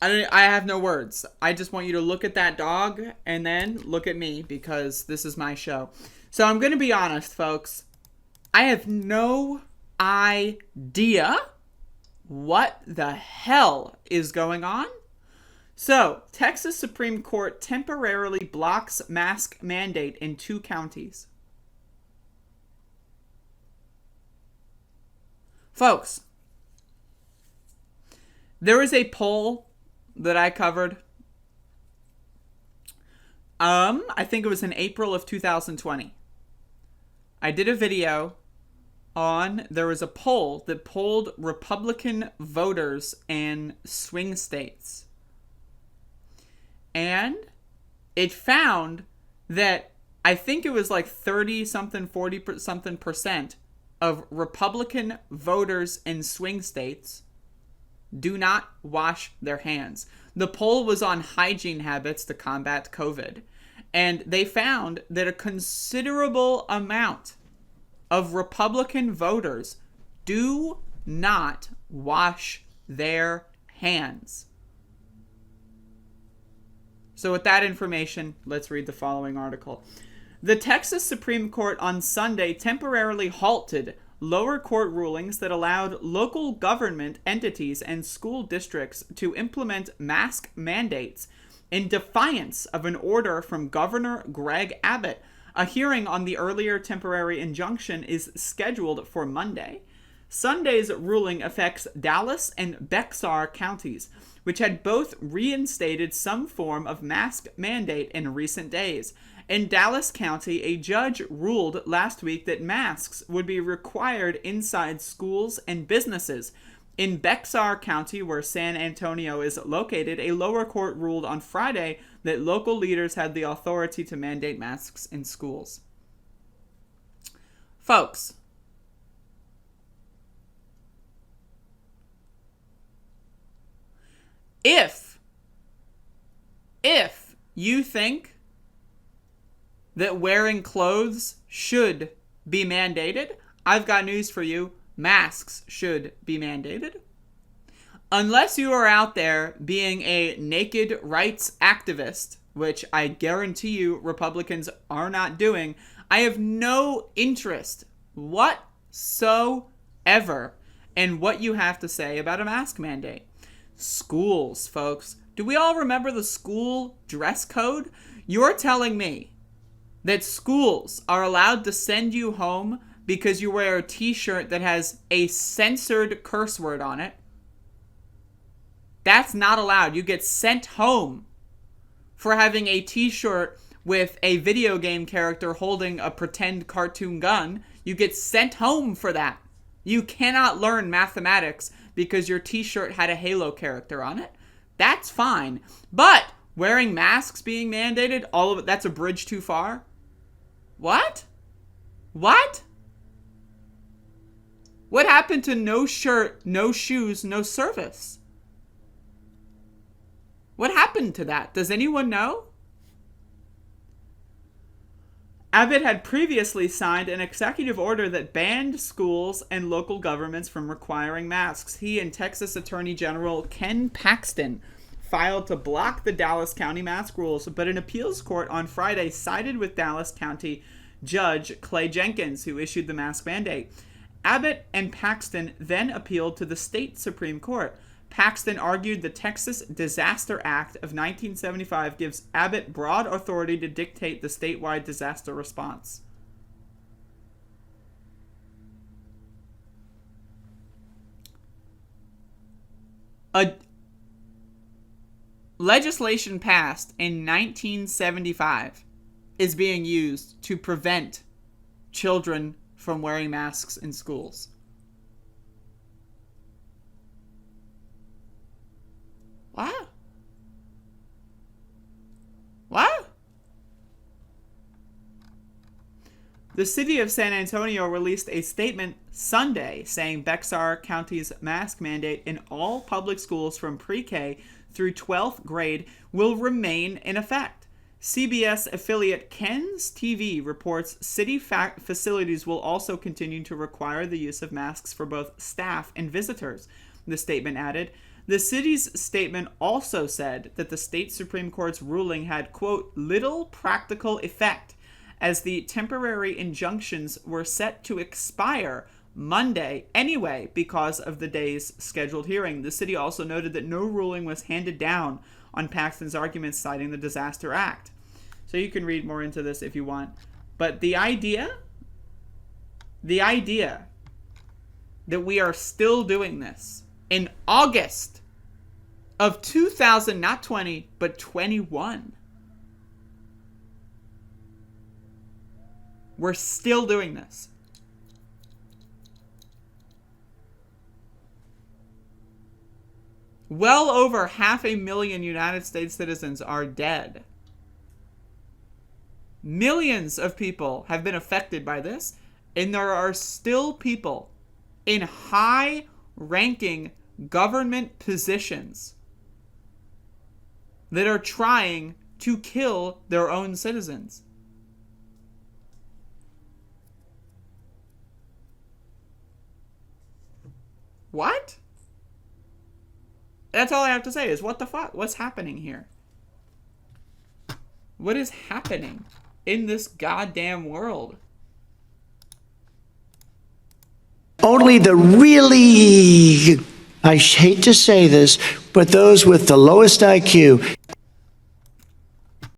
I have no words. I just want you to look at that dog and then look at me because this is my show. So I'm going to be honest, folks. I have no idea what the hell is going on. So, Texas Supreme Court temporarily blocks mask mandate in 2 counties. Folks, there is a poll that I covered. I think it was in April of 2020. I did a video there was a poll that polled Republican voters in swing states. And it found that I think it was like 30 something, 40 something percent of Republican voters in swing states do not wash their hands. The poll was on hygiene habits to combat COVID. And they found that a considerable amount of Republican voters do not wash their hands. So with that information, let's read the following article. The Texas Supreme Court on Sunday temporarily halted lower court rulings that allowed local government entities and school districts to implement mask mandates in defiance of an order from Governor Greg Abbott. A hearing on the earlier temporary injunction is scheduled for Monday. Sunday's ruling affects Dallas and Bexar counties, which had both reinstated some form of mask mandate in recent days. In Dallas County, a judge ruled last week that masks would be required inside schools and businesses. In Bexar County, where San Antonio is located, a lower court ruled on Friday that local leaders had the authority to mandate masks in schools. Folks, if you think that wearing clothes should be mandated, I've got news for you. Masks should be mandated. Unless you are out there being a naked rights activist, which I guarantee you Republicans are not doing, I have no interest whatsoever in what you have to say about a mask mandate. Schools, folks. Do we all remember the school dress code? You're telling me that schools are allowed to send you home because you wear a t-shirt that has a censored curse word on it? That's not allowed. You get sent home for having a t-shirt with a video game character holding a pretend cartoon gun. You get sent home for that. You cannot learn mathematics because your t-shirt had a Halo character on it. That's fine. But wearing masks being mandated, all of it, that's a bridge too far? What? What? What happened to no shirt, no shoes, no service? What happened to that? Does anyone know? Abbott had previously signed an executive order that banned schools and local governments from requiring masks. He and Texas Attorney General Ken Paxton filed to block the Dallas County mask rules, but an appeals court on Friday sided with Dallas County Judge Clay Jenkins, who issued the mask mandate. Abbott and Paxton then appealed to the state Supreme Court. Paxton argued the Texas Disaster Act of 1975 gives Abbott broad authority to dictate the statewide disaster response. A legislation passed in 1975 is being used to prevent children from wearing masks in schools. What? What? The city of San Antonio released a statement Sunday saying Bexar County's mask mandate in all public schools from pre-K through 12th grade will remain in effect. CBS affiliate Ken's TV reports city facilities will also continue to require the use of masks for both staff and visitors. The statement added, The city's statement also said that the state Supreme Court's ruling had, quote, little practical effect, as the temporary injunctions were set to expire Monday anyway because of the day's scheduled hearing. The city also noted that no ruling was handed down on Paxton's arguments citing the Disaster Act. So you can read more into this if you want. But the idea that we are still doing this in August of 2000, not 20, but 21. We're still doing this. Well over 500,000 United States citizens are dead. Millions of people have been affected by this, and there are still people in high-ranking government positions that are trying to kill their own citizens. What? That's all I have to say is, what the fuck? What's happening here? What is happening in this goddamn world? Only the really, I hate to say this, but those with the lowest IQ